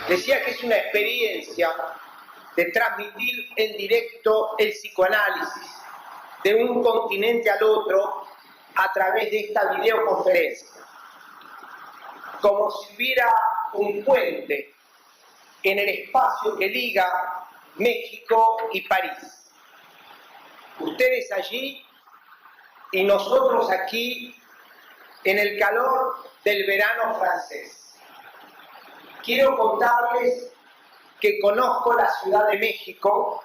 Decía que es una experiencia de transmitir en directo el psicoanálisis de un continente al otro a través de esta videoconferencia, como si hubiera un puente en el espacio que liga México y París. Ustedes allí y nosotros aquí en el calor del verano francés. Quiero contarles que conozco la Ciudad de México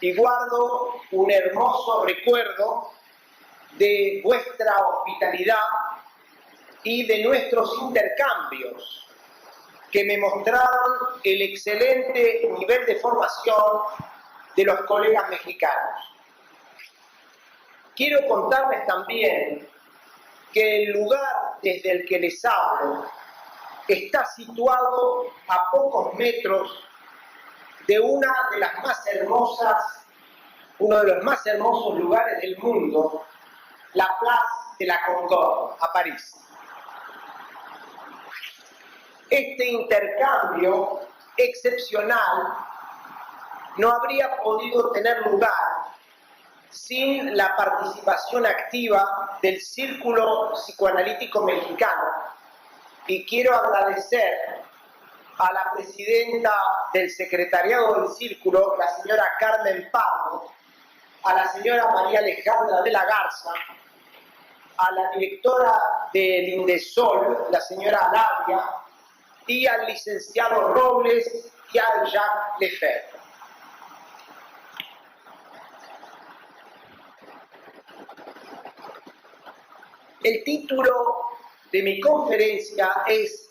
y guardo un hermoso recuerdo de vuestra hospitalidad y de nuestros intercambios, que me mostraron el excelente nivel de formación de los colegas mexicanos. Quiero contarles también que el lugar desde el que les hablo está situado a pocos metros de uno de los más hermosos lugares del mundo, la Place de la Concorde, a París. Este intercambio excepcional no habría podido tener lugar sin la participación activa del Círculo Psicoanalítico Mexicano, y quiero agradecer a la presidenta del secretariado del Círculo, la señora Carmen Pardo, a la señora María Alejandra de la Garza, a la directora del Indesol, la señora Alavia, y al licenciado Robles y a Jacques Lefebvre. El título de mi conferencia es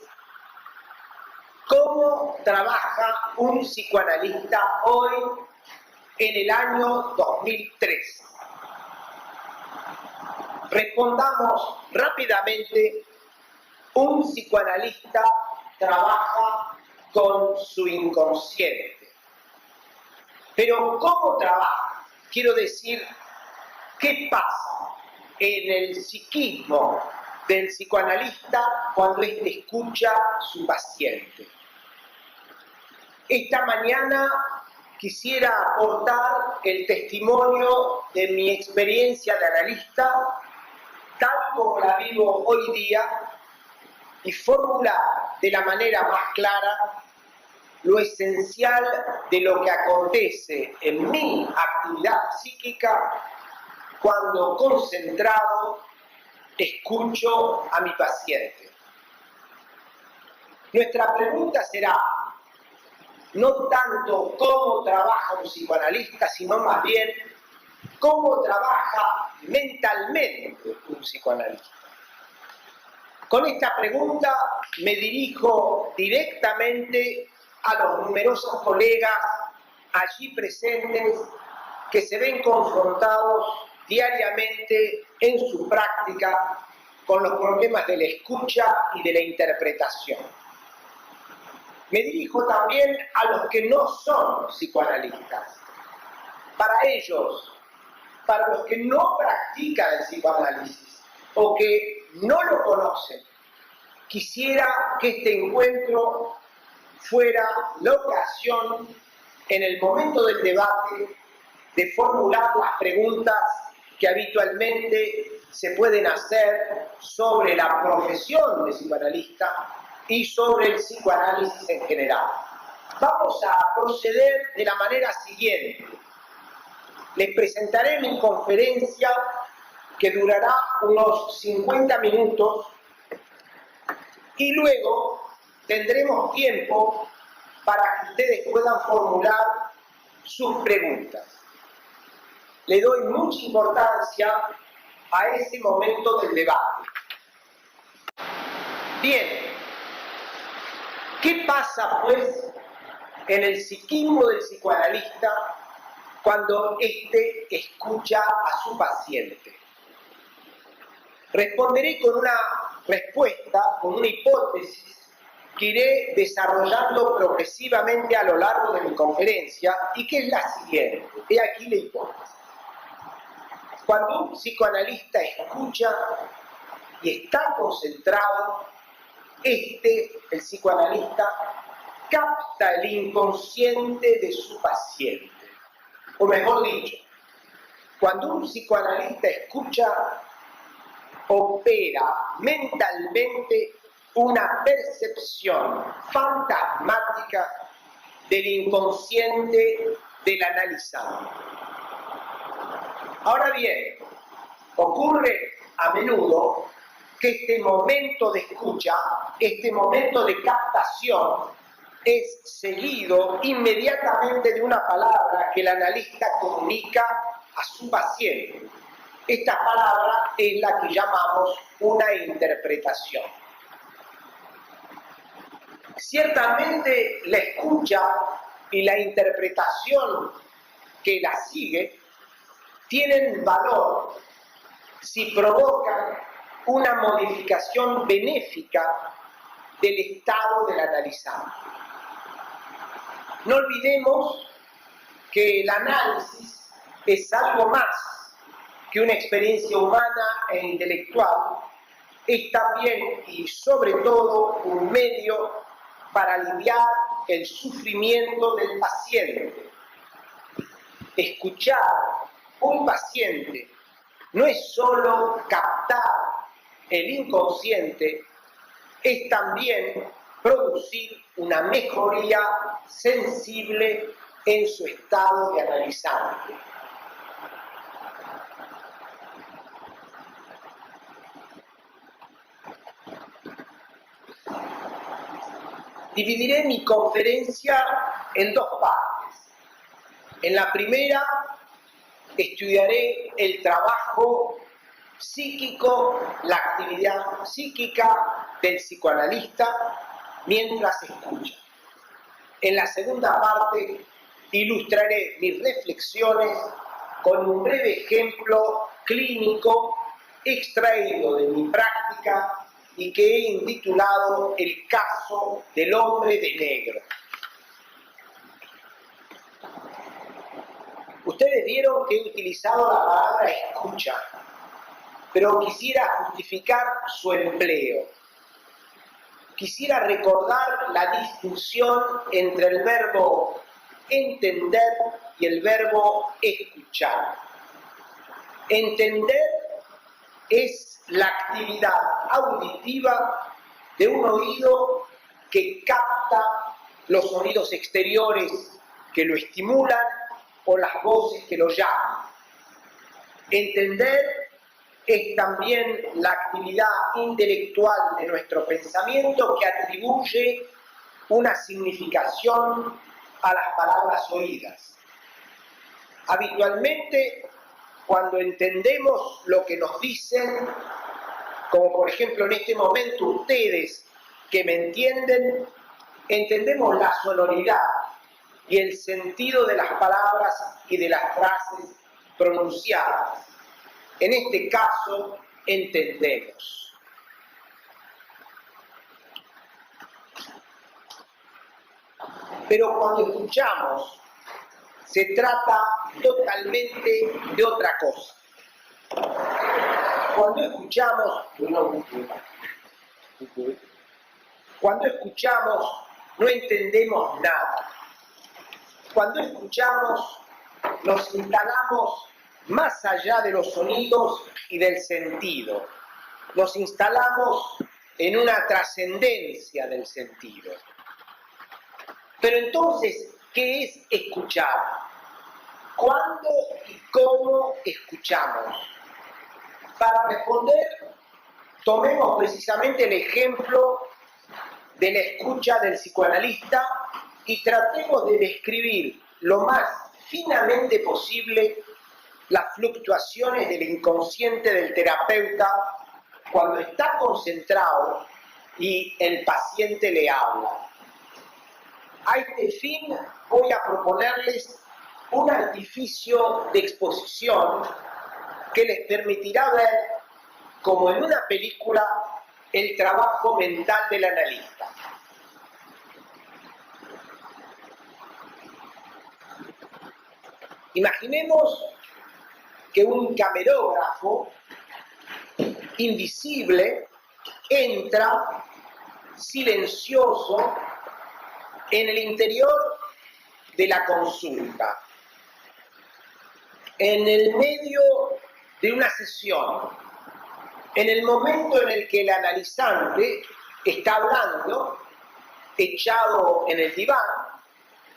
¿Cómo trabaja un psicoanalista hoy en el año 2003? Respondamos rápidamente. Un psicoanalista trabaja con su inconsciente. Pero ¿cómo trabaja? Quiero decir, ¿qué pasa en el psiquismo del psicoanalista cuando éste escucha a su paciente? Esta mañana quisiera aportar el testimonio de mi experiencia de analista, tal como la vivo hoy día, y formular de la manera más clara lo esencial de lo que acontece en mi actividad psíquica cuando concentrado escucho a mi paciente. Nuestra pregunta será no tanto cómo trabaja un psicoanalista, sino más bien cómo trabaja mentalmente un psicoanalista. Con esta pregunta me dirijo directamente a los numerosos colegas allí presentes que se ven confrontados diariamente en su práctica con los problemas de la escucha y de la interpretación. Me dirijo también a los que no son psicoanalistas. Para ellos, para los que no practican el psicoanálisis o que no lo conocen, quisiera que este encuentro fuera la ocasión, en el momento del debate, de formular las preguntas que habitualmente se pueden hacer sobre la profesión de psicoanalista y sobre el psicoanálisis en general. Vamos a proceder de la manera siguiente. Les presentaré mi conferencia, que durará unos 50 minutos, y luego tendremos tiempo para que ustedes puedan formular sus preguntas. Le doy mucha importancia a ese momento del debate. Bien, ¿qué pasa pues en el psiquismo del psicoanalista cuando éste escucha a su paciente? Responderé con una respuesta, con una hipótesis que iré desarrollando progresivamente a lo largo de mi conferencia y que es la siguiente. He aquí la hipótesis. Cuando un psicoanalista escucha y está concentrado, el psicoanalista, capta el inconsciente de su paciente. O mejor dicho, cuando un psicoanalista escucha, opera mentalmente una percepción fantasmática del inconsciente del analizado. Ahora bien, ocurre a menudo que este momento de escucha, este momento de captación, es seguido inmediatamente de una palabra que el analista comunica a su paciente. Esta palabra es la que llamamos una interpretación. Ciertamente la escucha y la interpretación que la sigue tienen valor si provocan una modificación benéfica del estado del analizado. No olvidemos que el análisis es algo más que una experiencia humana e intelectual, es también y sobre todo un medio para aliviar el sufrimiento del paciente. Escuchar a un paciente no es solo captar el inconsciente, es también producir una mejoría sensible en su estado de analizante. Dividiré mi conferencia en dos partes. En la primera estudiaré el trabajo psíquico, la actividad psíquica del psicoanalista mientras escucha. En la segunda parte ilustraré mis reflexiones con un breve ejemplo clínico extraído de mi práctica y que he intitulado El caso del hombre de negro. Ustedes vieron que he utilizado la palabra escucha, pero quisiera justificar su empleo. Quisiera recordar la distinción entre el verbo entender y el verbo escuchar. Entender es la actividad auditiva de un oído que capta los sonidos exteriores que lo estimulan o las voces que lo llaman. Entender es también la actividad intelectual de nuestro pensamiento que atribuye una significación a las palabras oídas. Habitualmente, cuando entendemos lo que nos dicen, como por ejemplo en este momento ustedes que me entienden, entendemos la sonoridad y el sentido de las palabras y de las frases pronunciadas. En este caso, entendemos. Pero cuando escuchamos, se trata totalmente de otra cosa. Cuando escuchamos, no entendemos nada. Cuando escuchamos, nos instalamos más allá de los sonidos y del sentido. Nos instalamos en una trascendencia del sentido. Pero entonces, ¿qué es escuchar? ¿Cuándo y cómo escuchamos? Para responder, tomemos precisamente el ejemplo de la escucha del psicoanalista y tratemos de describir lo más finamente posible las fluctuaciones del inconsciente del terapeuta cuando está concentrado y el paciente le habla. A este fin voy a proponerles un artificio de exposición que les permitirá ver, como en una película, el trabajo mental del analista. Imaginemos que un camarógrafo invisible entra silencioso en el interior de la consulta, en el medio de una sesión, en el momento en el que el analizante está hablando, echado en el diván,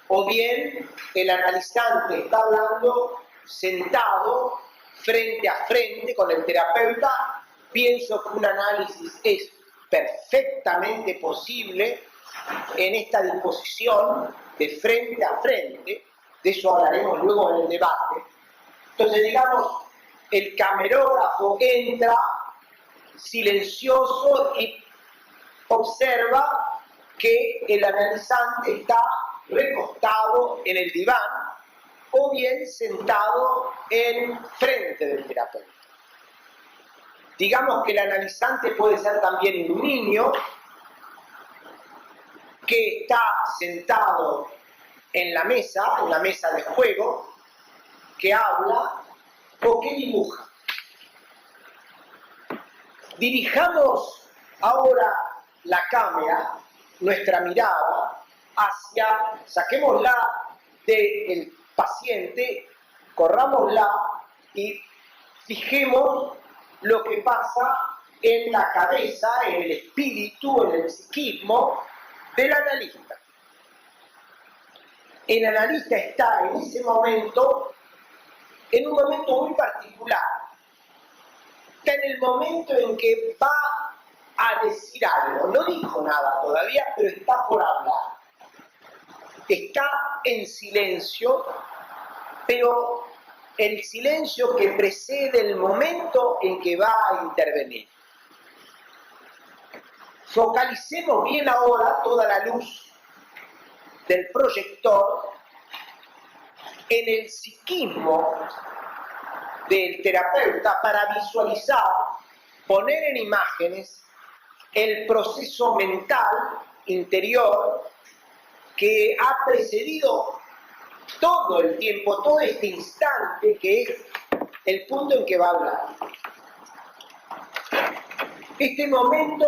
o bien el analizante está hablando sentado frente a frente con el terapeuta. Pienso que un análisis es perfectamente posible en esta disposición de frente a frente. De eso hablaremos luego en el debate. Entonces, digamos, el camarógrafo entra silencioso y observa que el analizante está recostado en el diván o bien sentado en frente del terapeuta. Digamos que el analizante puede ser también un niño que está sentado en la mesa de juego, que habla o que dibuja. Dirijamos ahora la cámara, nuestra mirada, saquémosla del paciente, corrámosla y fijemos lo que pasa en la cabeza, en el espíritu, en el psiquismo del analista. El analista está en ese momento, en un momento muy particular. Está en el momento en que va a decir algo. No dijo nada todavía, pero está por hablar. Está en silencio, pero el silencio que precede el momento en que va a intervenir. Focalicemos bien ahora toda la luz del proyector en el psiquismo del terapeuta para visualizar, poner en imágenes el proceso mental interior que ha precedido todo el tiempo, todo este instante que es el punto en que va a hablar. Este momento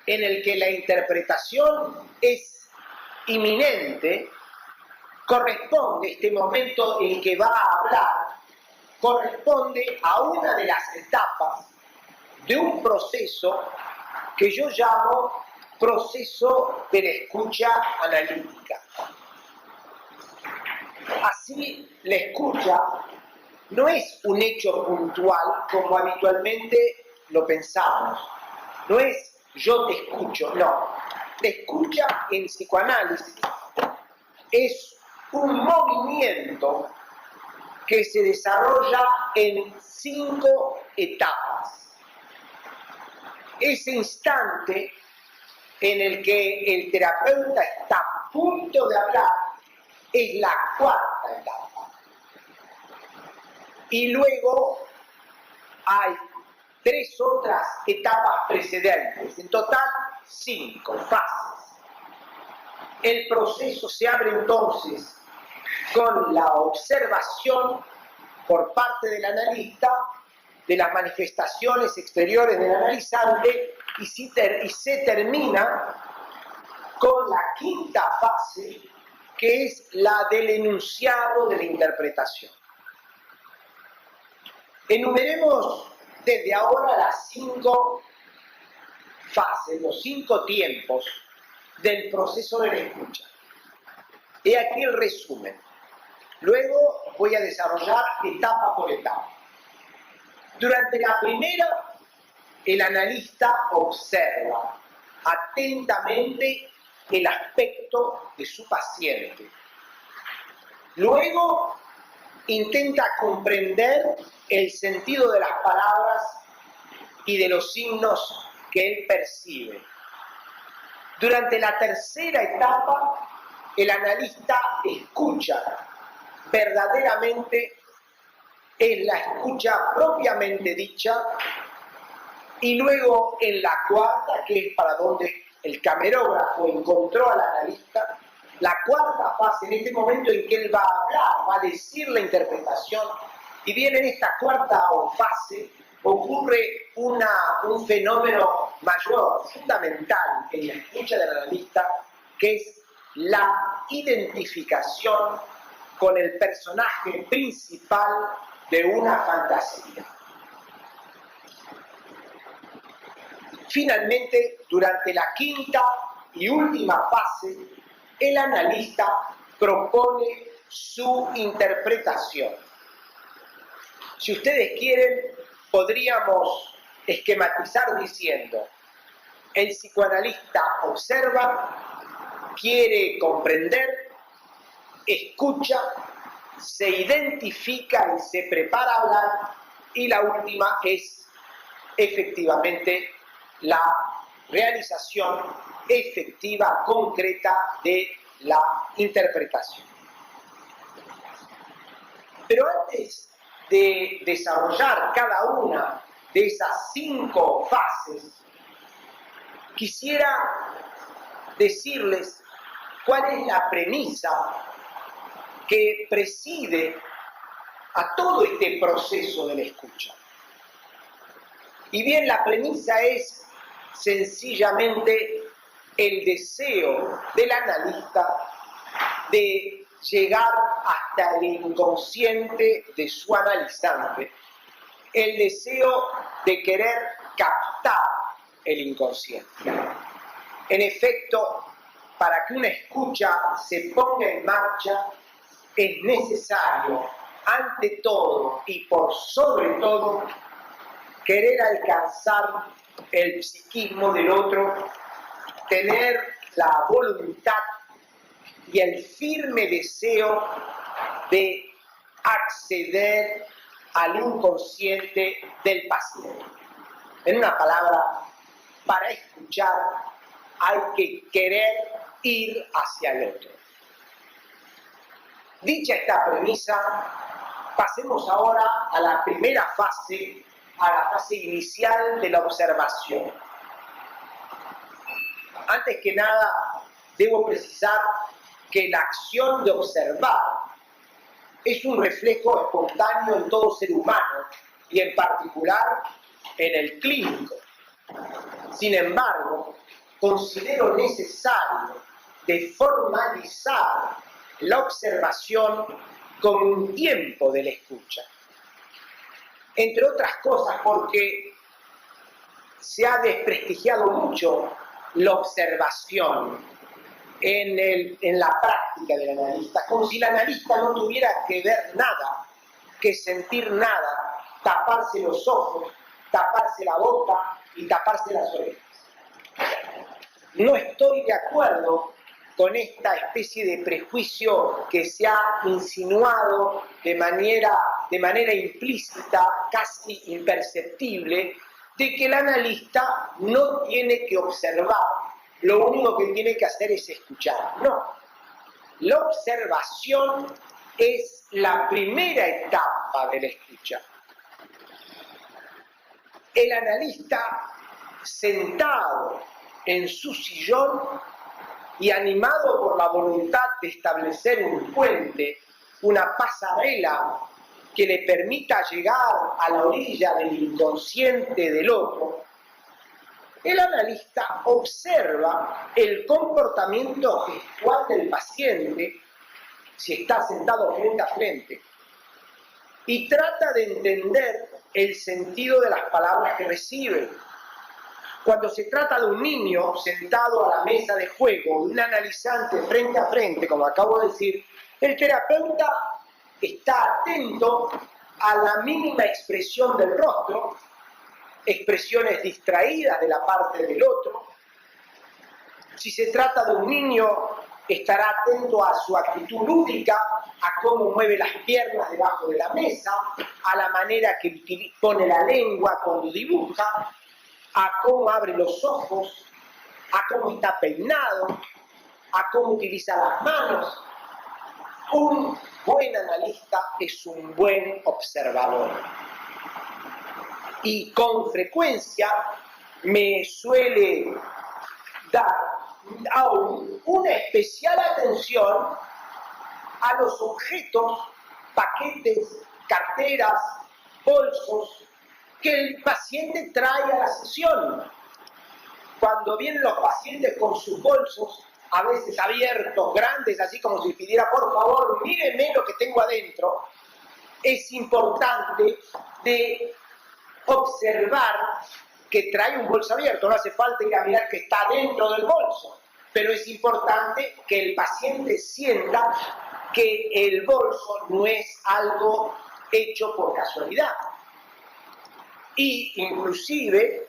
en el que la interpretación es inminente, corresponde, este momento en que va a hablar, corresponde a una de las etapas de un proceso que yo llamo proceso de la escucha analítica. Así, la escucha no es un hecho puntual como habitualmente lo pensamos. No es yo te escucho, no. La escucha en psicoanálisis es un movimiento que se desarrolla en 5 etapas. Ese instante en el que el terapeuta está a punto de hablar es la 4ª etapa. Y luego hay 3 otras etapas precedentes, en total 5 fases. El proceso se abre entonces con la observación por parte del analista de las manifestaciones exteriores del analizante y se termina con la 5ª fase, que es la del enunciado de la interpretación. Enumeremos desde ahora las 5 fases, los 5 tiempos del proceso de la escucha. He aquí el resumen. Luego voy a desarrollar etapa por etapa. Durante la primera, el analista observa atentamente el aspecto de su paciente. Luego, intenta comprender el sentido de las palabras y de los signos que él percibe. Durante la tercera etapa, el analista escucha verdaderamente es la escucha propiamente dicha, y luego en la cuarta, que es para donde el camarógrafo encontró al analista, la cuarta fase, en este momento en que él va a hablar, va a decir la interpretación, y bien en esta cuarta fase ocurre un fenómeno mayor, fundamental en la escucha del analista, que es la identificación con el personaje principal de una fantasía. Finalmente, durante la quinta y última fase, el analista propone su interpretación. Si ustedes quieren, podríamos esquematizar diciendo: el psicoanalista observa, quiere comprender, escucha, se identifica y se prepara a hablar, y la última es efectivamente la realización efectiva, concreta de la interpretación. Pero antes de desarrollar cada una de esas 5 fases, quisiera decirles cuál es la premisa que preside a todo este proceso de la escucha. Y bien, la premisa es sencillamente el deseo del analista de llegar hasta el inconsciente de su analizante, el deseo de querer captar el inconsciente. En efecto, para que una escucha se ponga en marcha, es necesario, ante todo y por sobre todo, querer alcanzar el psiquismo del otro, tener la voluntad y el firme deseo de acceder al inconsciente del paciente. En una palabra, para escuchar hay que querer ir hacia el otro. Dicha esta premisa, pasemos ahora a la primera fase, a la fase inicial de la observación. Antes que nada, debo precisar que la acción de observar es un reflejo espontáneo en todo ser humano y en particular en el clínico. Sin embargo, considero necesario de formalizar la observación con un tiempo de la escucha. Entre otras cosas porque se ha desprestigiado mucho la observación en la práctica del analista, como si el analista no tuviera que ver nada, que sentir nada, taparse los ojos, taparse la boca y taparse las orejas. No estoy de acuerdo con esta especie de prejuicio que se ha insinuado de manera implícita, casi imperceptible, de que el analista no tiene que observar, lo único que tiene que hacer es escuchar. No, la observación es la primera etapa de la escucha. El analista, sentado en su sillón y animado por la voluntad de establecer un puente, una pasarela que le permita llegar a la orilla del inconsciente del otro, el analista observa el comportamiento gestual del paciente si está sentado frente a frente y trata de entender el sentido de las palabras que recibe. Cuando se trata de un niño sentado a la mesa de juego, un analizante frente a frente, como acabo de decir, el terapeuta está atento a la mínima expresión del rostro, expresiones distraídas de la parte del otro. Si se trata de un niño, estará atento a su actitud lúdica, a cómo mueve las piernas debajo de la mesa, a la manera que pone la lengua cuando dibuja, a cómo abre los ojos, a cómo está peinado, a cómo utiliza las manos. Un buen analista es un buen observador. Y con frecuencia me suele dar aún una especial atención a los objetos, paquetes, carteras, bolsos que el paciente trae a la sesión. Cuando vienen los pacientes con sus bolsos, a veces abiertos, grandes, así como si pidiera, por favor, mírenme lo que tengo adentro, es importante de observar que trae un bolso abierto. No hace falta ir a mirar que está dentro del bolso, pero es importante que el paciente sienta que el bolso no es algo hecho por casualidad. Y inclusive,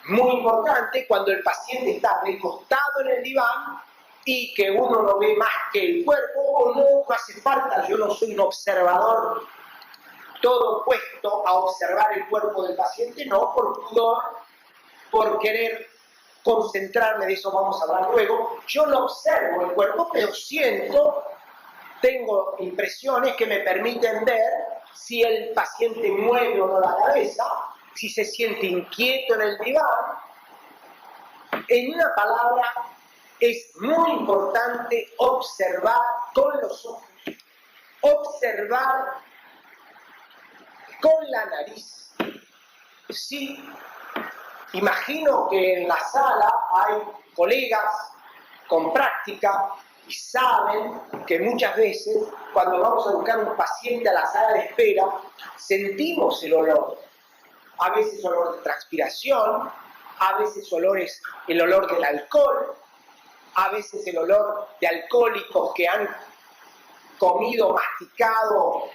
muy importante, cuando el paciente está recostado en el diván y que uno no ve más que el cuerpo, o no hace falta, yo no soy un observador todo puesto a observar el cuerpo del paciente, no, por pudor, por querer concentrarme, de eso vamos a hablar luego. Yo no observo el cuerpo, pero siento, tengo impresiones que me permiten ver si el paciente mueve o no la cabeza, si se siente inquieto en el diván. En una palabra, es muy importante observar con los ojos, observar con la nariz. Sí, imagino que en la sala hay colegas con práctica y saben que muchas veces cuando vamos a buscar un paciente a la sala de espera, sentimos el olor. A veces olor de transpiración, a veces el olor del alcohol, a veces el olor de alcohólicos que han comido, masticado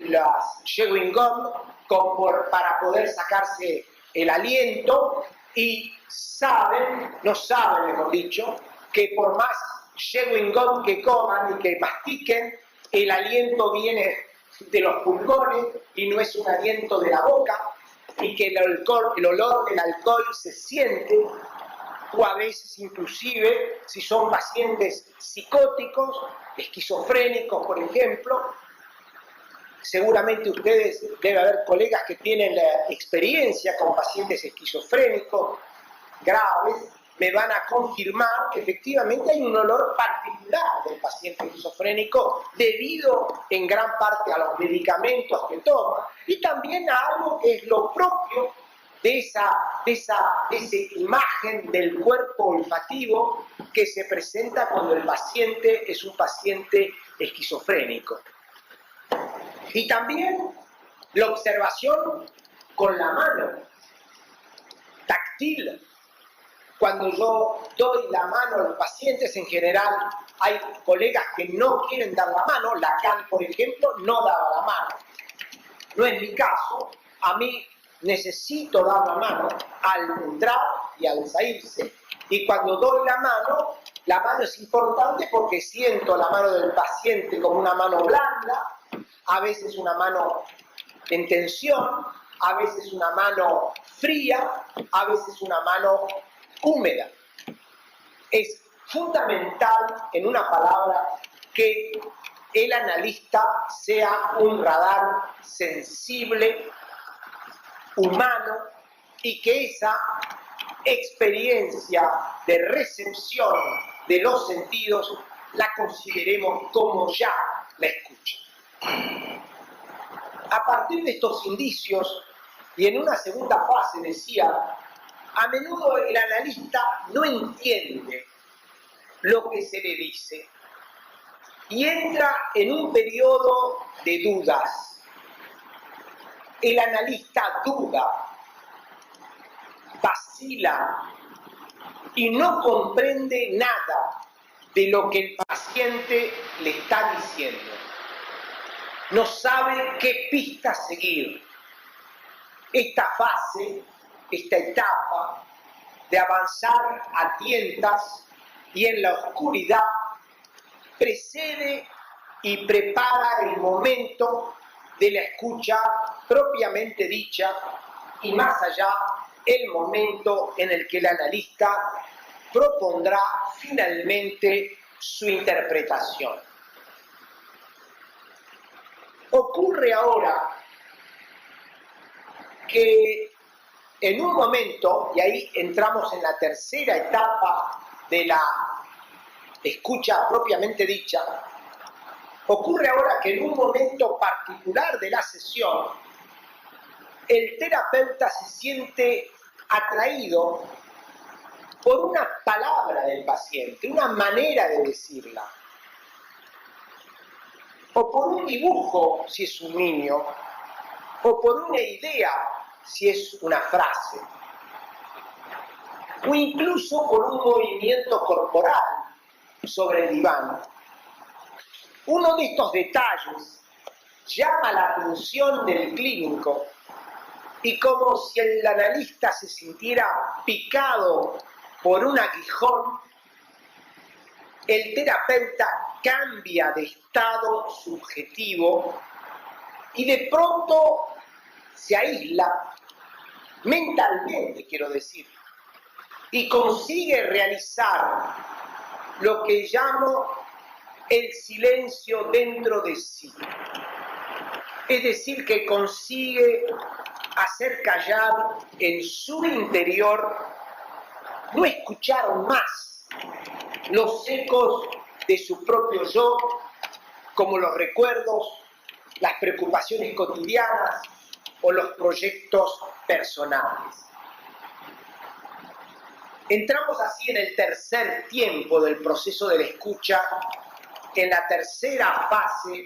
las chewing gum para poder sacarse el aliento, y no saben, mejor dicho, que por más chewing gum que coman y que mastiquen, el aliento viene de los pulmones y no es un aliento de la boca, y que el olor del alcohol se siente, o a veces inclusive si son pacientes psicóticos, esquizofrénicos por ejemplo. Seguramente ustedes, debe haber colegas que tienen la experiencia con pacientes esquizofrénicos graves, me van a confirmar que efectivamente hay un olor particular del paciente esquizofrénico debido en gran parte a los medicamentos que toma y también a algo que es lo propio de esa imagen del cuerpo olfativo que se presenta cuando el paciente es un paciente esquizofrénico. Y también la observación con la mano, táctil. Cuando yo doy la mano a los pacientes, en general hay colegas que no quieren dar la mano. Lacan, por ejemplo, no daba la mano. No es mi caso. A mí necesito dar la mano al entrar y al salirse. Y cuando doy la mano es importante porque siento la mano del paciente como una mano blanda, a veces una mano en tensión, a veces una mano fría, a veces una mano húmeda. Es fundamental, en una palabra, que el analista sea un radar sensible, humano, y que esa experiencia de recepción de los sentidos la consideremos como ya la escucha. A partir de estos indicios, y en una segunda fase decía, a menudo el analista no entiende lo que se le dice y entra en un periodo de dudas. El analista duda, vacila y no comprende nada de lo que el paciente le está diciendo. No sabe qué pista seguir. Esta fase, esta etapa de avanzar a tientas y en la oscuridad precede y prepara el momento de la escucha propiamente dicha y más allá el momento en el que el analista propondrá finalmente su interpretación. Ocurre ahora que en un momento, y ahí entramos en la tercera etapa de la escucha propiamente dicha, ocurre ahora que en un momento particular de la sesión, el terapeuta se siente atraído por una palabra del paciente, una manera de decirla, o por un dibujo si es un niño, o por una idea si es una frase, o incluso por un movimiento corporal sobre el diván. Uno de estos detalles llama la atención del clínico y como si el analista se sintiera picado por un aguijón, el terapeuta cambia de estado subjetivo y de pronto se aísla mentalmente, quiero decir, y consigue realizar lo que llamo el silencio dentro de sí. Es decir, que consigue hacer callar en su interior, no escuchar más los ecos de su propio yo, como los recuerdos, las preocupaciones cotidianas o los proyectos personales. Entramos así en el tercer tiempo del proceso de la escucha, en la tercera fase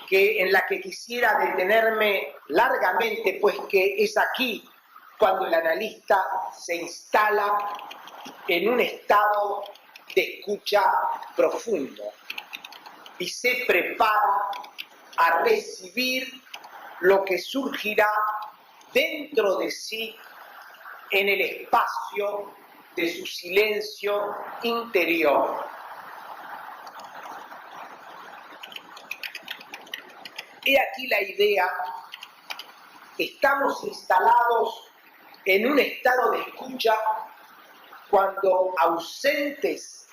en la que quisiera detenerme largamente, pues que es aquí cuando el analista se instala en un estado de escucha profundo y se prepara a recibir lo que surgirá dentro de sí en el espacio de su silencio interior. He aquí la idea: estamos instalados en un estado de escucha cuando ausentes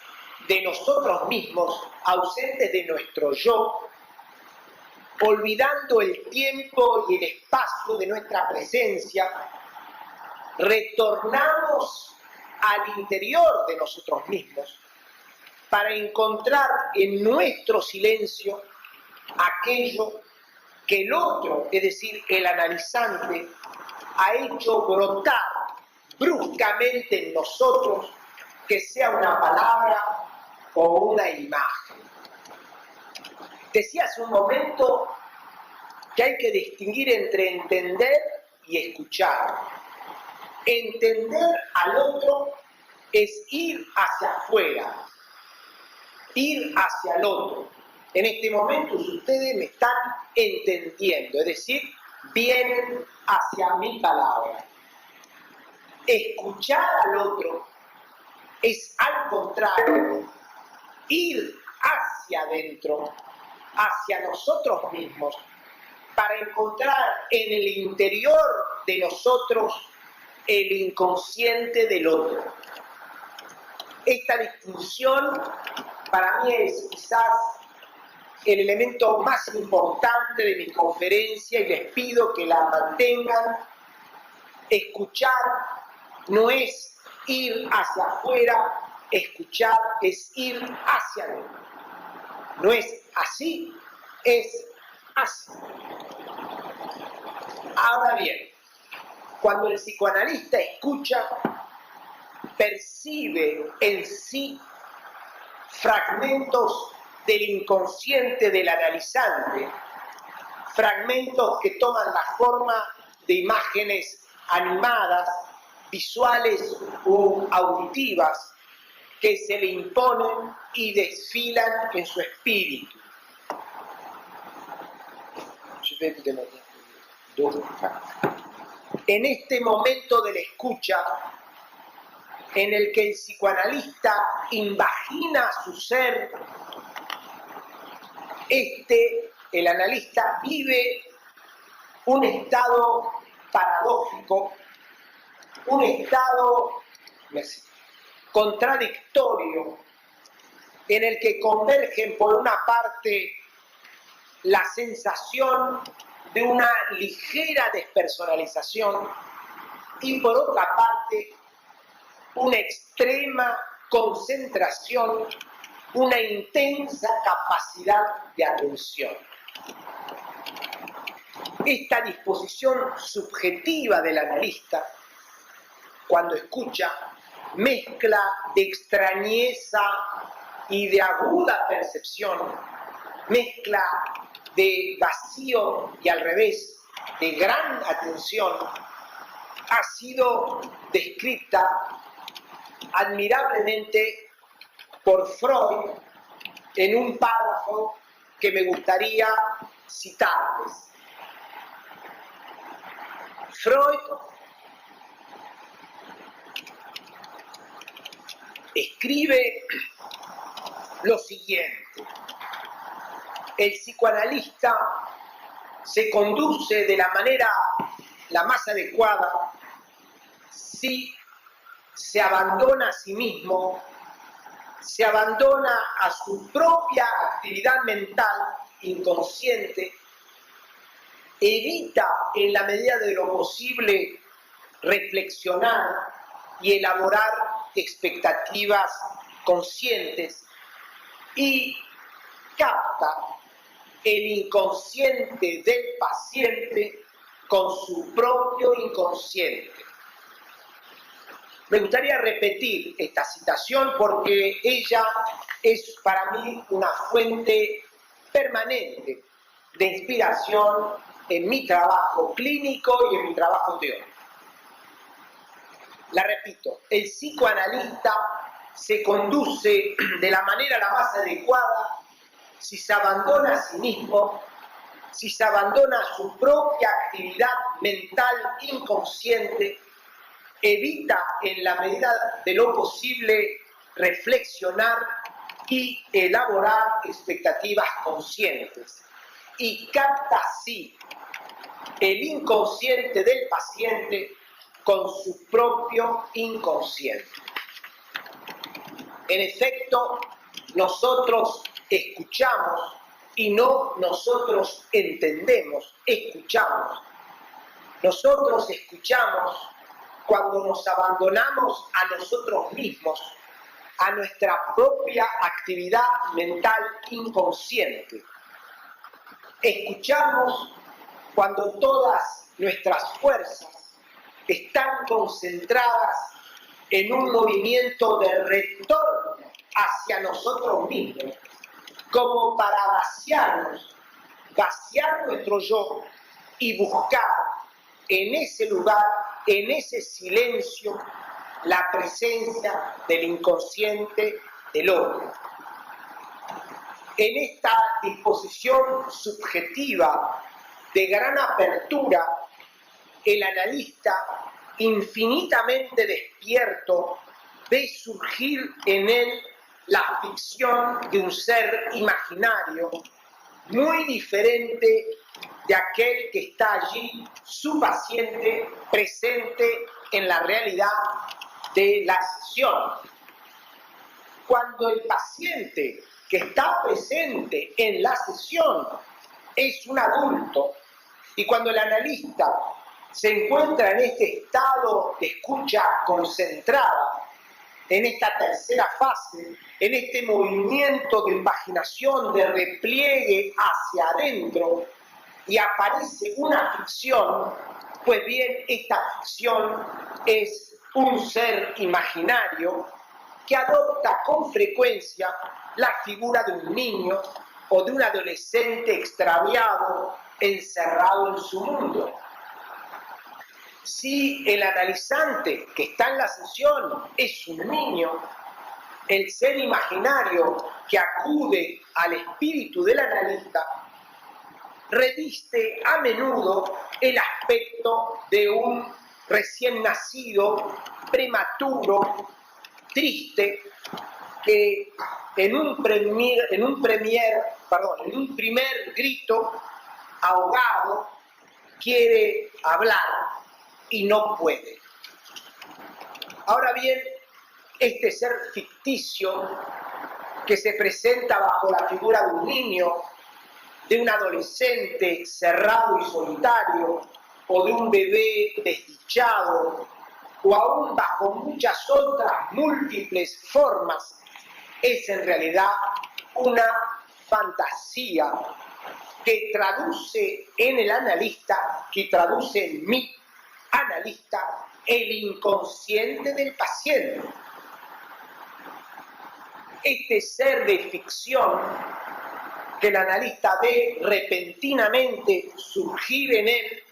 de nosotros mismos, ausentes de nuestro yo, olvidando el tiempo y el espacio de nuestra presencia, retornamos al interior de nosotros mismos para encontrar en nuestro silencio aquello que el otro, es decir, el analizante, ha hecho brotar bruscamente en nosotros, que sea una palabra o una imagen. Decía hace un momento que hay que distinguir entre entender y escuchar. Entender al otro es ir hacia afuera, ir hacia el otro. En este momento ustedes me están entendiendo, es decir, vienen hacia mi palabra. Escuchar al otro es, al contrario, ir hacia adentro, hacia nosotros mismos, para encontrar en el interior de nosotros el inconsciente del otro. Esta distinción para mí es quizás el elemento más importante de mi conferencia y les pido que la mantengan. Escuchar no es ir hacia afuera, escuchar es ir hacia adentro. No es así, es así. Ahora bien, cuando el psicoanalista escucha, percibe en sí fragmentos del inconsciente del analizante, fragmentos que toman la forma de imágenes animadas, visuales o auditivas, que se le imponen y desfilan en su espíritu. En este momento de la escucha, en el que el psicoanalista invagina su ser, el analista vive un estado paradójico, un estado contradictorio, en el que convergen por una parte la sensación de una ligera despersonalización y por otra parte una extrema concentración, una intensa capacidad de atención. Esta disposición subjetiva del analista, cuando escucha, mezcla de extrañeza y de aguda percepción, mezcla de vacío y al revés, de gran atención, ha sido descrita admirablemente por Freud en un párrafo que me gustaría citarles. Freud escribe lo siguiente: el psicoanalista se conduce de la manera la más adecuada si se abandona a sí mismo, se abandona a su propia actividad mental inconsciente, evita en la medida de lo posible reflexionar y elaborar expectativas conscientes y capta el inconsciente del paciente con su propio inconsciente. Me gustaría repetir esta citación porque ella es para mí una fuente permanente de inspiración en mi trabajo clínico y en mi trabajo teórico. La repito: el psicoanalista se conduce de la manera la más adecuada si se abandona a sí mismo, si se abandona a su propia actividad mental inconsciente, evita en la medida de lo posible reflexionar y elaborar expectativas conscientes y capta así el inconsciente del paciente con su propio inconsciente. En efecto, nosotros escuchamos y no nosotros entendemos, escuchamos. Nosotros escuchamos cuando nos abandonamos a nosotros mismos, a nuestra propia actividad mental inconsciente. Escuchamos cuando todas nuestras fuerzas están concentradas en un movimiento de retorno hacia nosotros mismos, como para vaciarnos, vaciar nuestro yo y buscar en ese lugar, en ese silencio, la presencia del inconsciente del otro. En esta disposición subjetiva de gran apertura, el analista, infinitamente despierto, ve surgir en él la ficción de un ser imaginario, muy diferente de aquel que está allí, su paciente, presente en la realidad de la sesión. Cuando el paciente que está presente en la sesión es un adulto, y cuando el analista se encuentra en este estado de escucha concentrada, en esta tercera fase, en este movimiento de imaginación, de repliegue hacia adentro, y aparece una ficción, pues bien, esta ficción es un ser imaginario que adopta con frecuencia la figura de un niño o de un adolescente extraviado, encerrado en su mundo. Si el analizante que está en la sesión es un niño, el ser imaginario que acude al espíritu del analista reviste a menudo el aspecto de un recién nacido, prematuro, triste, que en un primer grito ahogado quiere hablar y no puede. Ahora bien, este ser ficticio que se presenta bajo la figura de un niño de un adolescente cerrado y solitario, o de un bebé desdichado, o aún bajo muchas otras múltiples formas, es en realidad una fantasía que traduce en el analista, que traduce en mi analista, el inconsciente del paciente. Este ser de ficción que el analista ve repentinamente surgir en él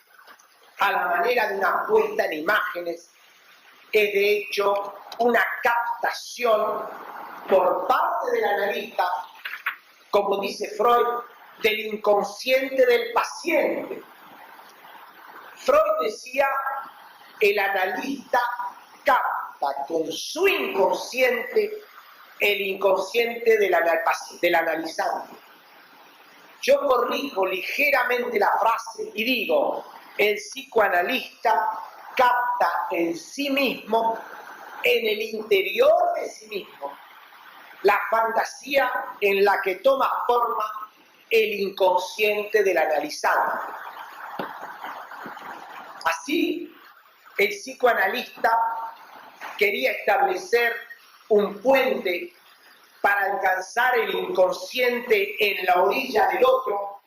a la manera de una puesta en imágenes, es de hecho una captación por parte del analista, como dice Freud, del inconsciente del paciente. Freud decía, el analista capta con su inconsciente el inconsciente del analizante. Yo corrijo ligeramente la frase y digo, el psicoanalista capta en sí mismo, en el interior de sí mismo, la fantasía en la que toma forma el inconsciente del analizante. Así, el psicoanalista quería establecer un puente para alcanzar el inconsciente en la orilla del otro,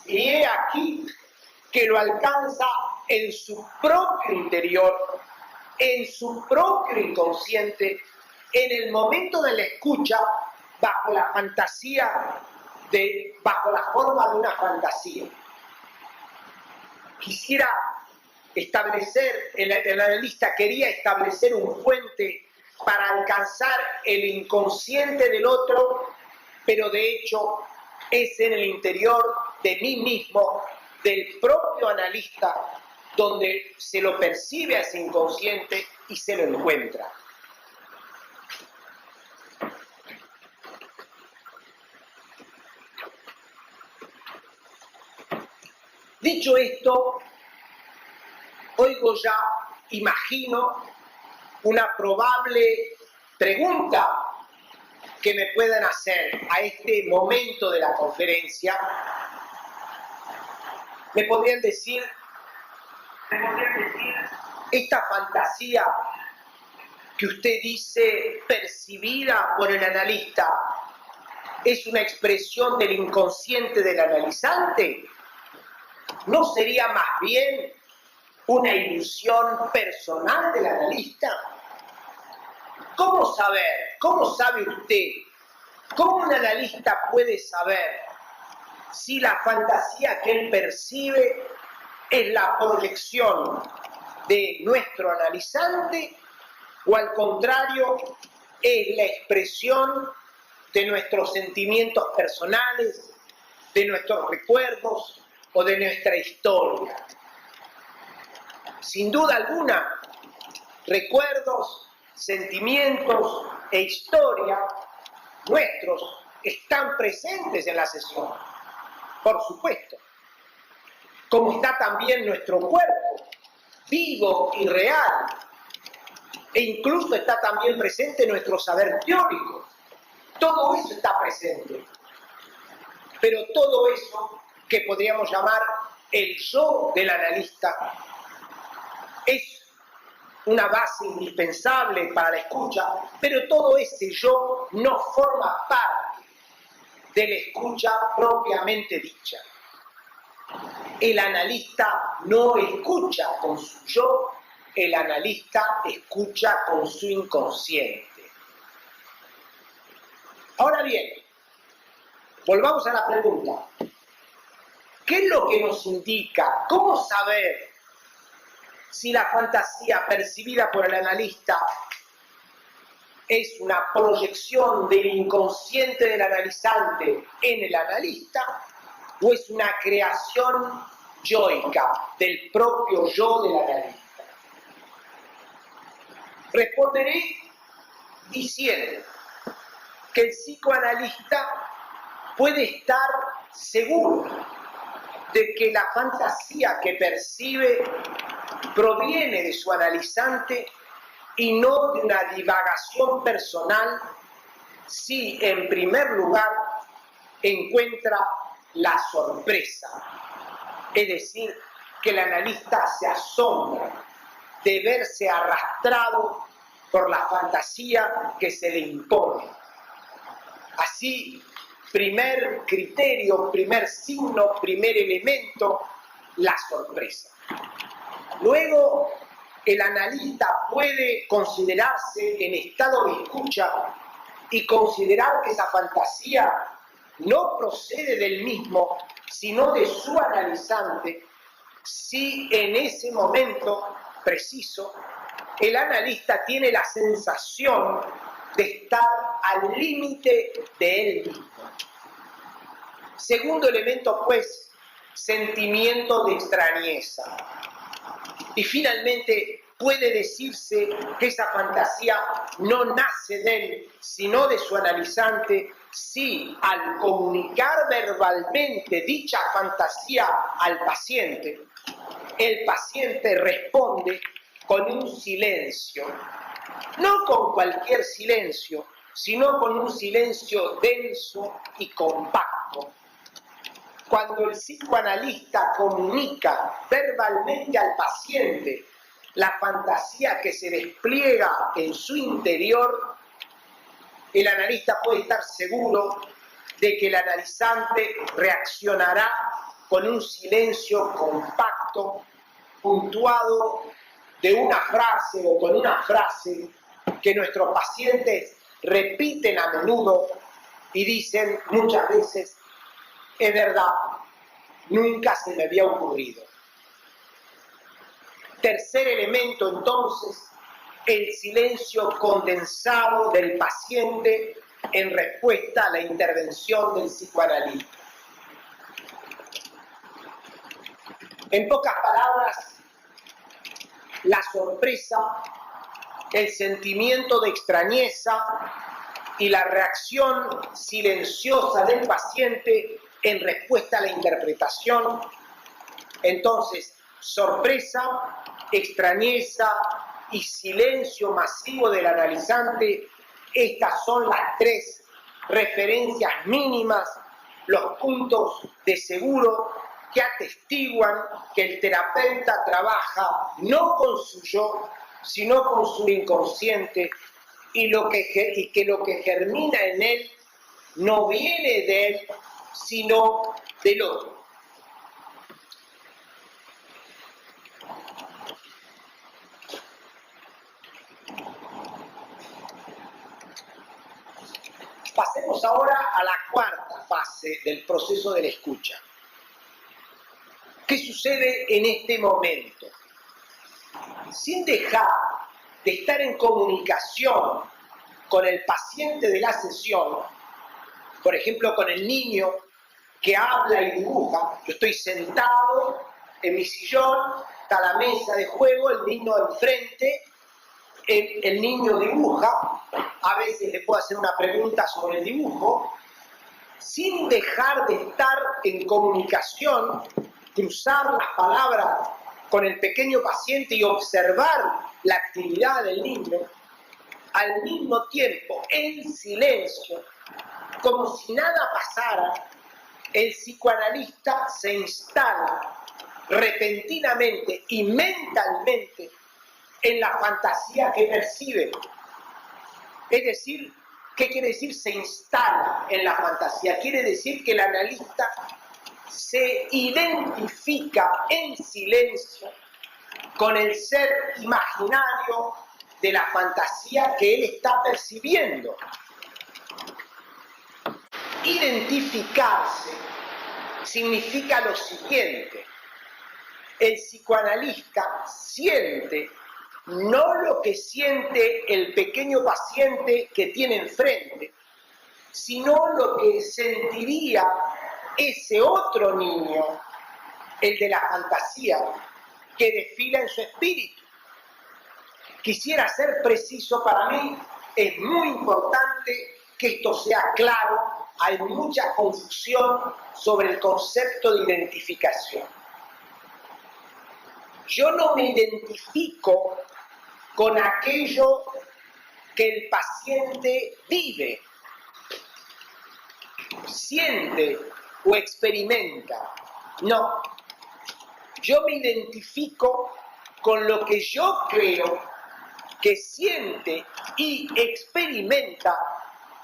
y he aquí que lo alcanza en su propio interior, en su propio inconsciente, en el momento de la escucha, bajo la forma de una fantasía. Quisiera establecer, el analista quería establecer un puente para alcanzar el inconsciente del otro, pero de hecho es en el interior de mí mismo, del propio analista, donde se lo percibe a ese inconsciente y se lo encuentra. Dicho esto, oigo ya, imagino, una probable pregunta que me puedan hacer a este momento de la conferencia. Me podrían decir, esta fantasía que usted dice percibida por el analista, ¿es una expresión del inconsciente del analizante? ¿No sería más bien una ilusión personal del analista? ¿Cómo saber? ¿Cómo sabe usted? ¿Cómo un analista puede saber si la fantasía que él percibe es la proyección de nuestro analizante o al contrario es la expresión de nuestros sentimientos personales, de nuestros recuerdos o de nuestra historia? Sin duda alguna, recuerdos, sentimientos e historia nuestros están presentes en la sesión, por supuesto, como está también nuestro cuerpo, vivo y real, e incluso está también presente nuestro saber teórico. Todo eso está presente, pero todo eso que podríamos llamar el yo del analista es una base indispensable para la escucha, pero todo ese yo no forma parte de la escucha propiamente dicha. El analista no escucha con su yo, el analista escucha con su inconsciente. Ahora bien, volvamos a la pregunta. ¿Qué es lo que nos indica? ¿Cómo saber si la fantasía percibida por el analista es una proyección del inconsciente del analizante en el analista o es una creación yoica del propio yo del analista? Responderé diciendo que el psicoanalista puede estar seguro de que la fantasía que percibe proviene de su analizante y no de una divagación personal, si en primer lugar encuentra la sorpresa. Es decir, que el analista se asombra de verse arrastrado por la fantasía que se le impone. Así, primer criterio, primer signo, primer elemento, la sorpresa. Luego, el analista puede considerarse en estado de escucha y considerar que esa fantasía no procede del mismo, sino de su analizante, si en ese momento preciso el analista tiene la sensación de estar al límite de él mismo. Segundo elemento, pues, sentimiento de extrañeza. Y finalmente puede decirse que esa fantasía no nace de él, sino de su analizante, si al comunicar verbalmente dicha fantasía al paciente, el paciente responde con un silencio, no con cualquier silencio, sino con un silencio denso y compacto. Cuando el psicoanalista comunica verbalmente al paciente la fantasía que se despliega en su interior, el analista puede estar seguro de que el analizante reaccionará con un silencio compacto, puntuado de una frase o con una frase que nuestros pacientes repiten a menudo y dicen muchas veces: es verdad, nunca se me había ocurrido. Tercer elemento, entonces, el silencio condensado del paciente en respuesta a la intervención del psicoanalista. En pocas palabras, la sorpresa, el sentimiento de extrañeza y la reacción silenciosa del paciente en respuesta a la interpretación. Entonces, sorpresa, extrañeza y silencio masivo del analizante, estas son las tres referencias mínimas, los puntos de seguro que atestiguan que el terapeuta trabaja no con su yo, sino con su inconsciente, y que lo que germina en él no viene de él, sino del otro. Pasemos ahora a la cuarta fase del proceso de la escucha. ¿Qué sucede en este momento? Sin dejar de estar en comunicación con el paciente de la sesión, por ejemplo, con el niño que habla y dibuja, yo estoy sentado en mi sillón, está la mesa de juego, el niño enfrente, el niño dibuja, a veces le puedo hacer una pregunta sobre el dibujo, sin dejar de estar en comunicación, cruzar las palabras con el pequeño paciente y observar la actividad del niño, al mismo tiempo, en silencio, como si nada pasara, el psicoanalista se instala repentinamente y mentalmente en la fantasía que percibe. Es decir, ¿qué quiere decir se instala en la fantasía? Quiere decir que el analista se identifica en silencio con el ser imaginario de la fantasía que él está percibiendo. Identificarse significa lo siguiente: el psicoanalista siente no lo que siente el pequeño paciente que tiene enfrente, sino lo que sentiría ese otro niño, el de la fantasía, que desfila en su espíritu. Quisiera ser preciso, para mí es muy importante que esto sea claro, hay mucha confusión sobre el concepto de identificación. Yo no me identifico con aquello que el paciente vive, siente o experimenta. No. Yo me identifico con lo que yo creo que siente y experimenta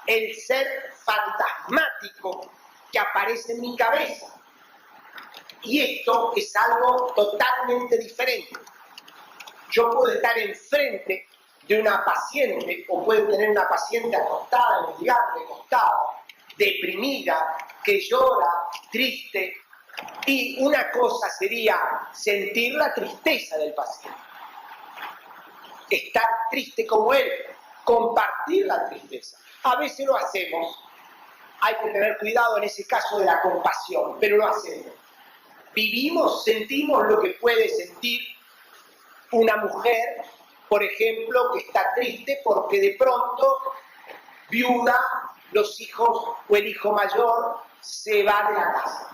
el ser fantasmático que aparece en mi cabeza. Y esto es algo totalmente diferente. Yo puedo estar enfrente de una paciente, o puedo tener una paciente acostada, mendigante, acostada, deprimida, que llora, triste, y una cosa sería sentir la tristeza del paciente, estar triste como él, compartir la tristeza. A veces lo hacemos, hay que tener cuidado en ese caso de la compasión, pero lo hacemos. Vivimos, sentimos lo que puede sentir una mujer, por ejemplo, que está triste porque de pronto, viuda, los hijos o el hijo mayor se va de la casa.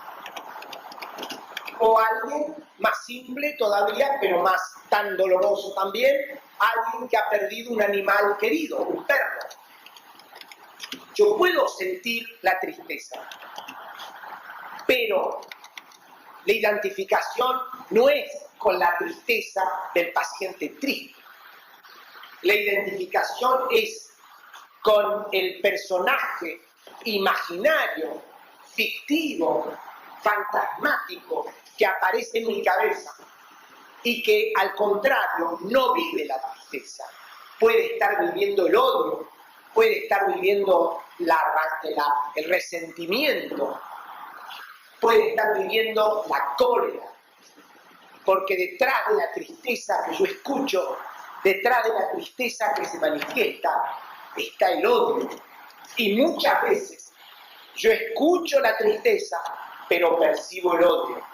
O alguien más simple todavía, pero más tan doloroso también, alguien que ha perdido un animal querido, un perro. Yo puedo sentir la tristeza, pero la identificación no es con la tristeza del paciente triste. La identificación es con el personaje imaginario, fictivo, fantasmático que aparece en mi cabeza y que al contrario no vive la tristeza. Puede estar viviendo el odio, puede estar viviendo el resentimiento, puede estar viviendo la cólera, porque detrás de la tristeza que yo escucho, detrás de la tristeza que se manifiesta, está el odio. Y muchas veces yo escucho la tristeza, pero percibo el odio.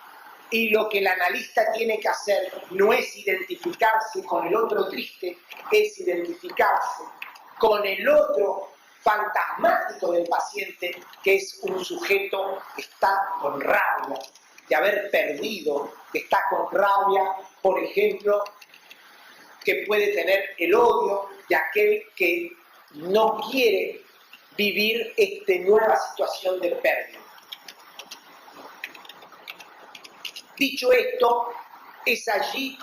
Y lo que el analista tiene que hacer no es identificarse con el otro triste, es identificarse con el otro fantasmático del paciente, que es un sujeto que está con rabia de haber perdido, que está con rabia, por ejemplo, que puede tener el odio de aquel que no quiere vivir esta nueva situación de pérdida. Dicho esto, es allí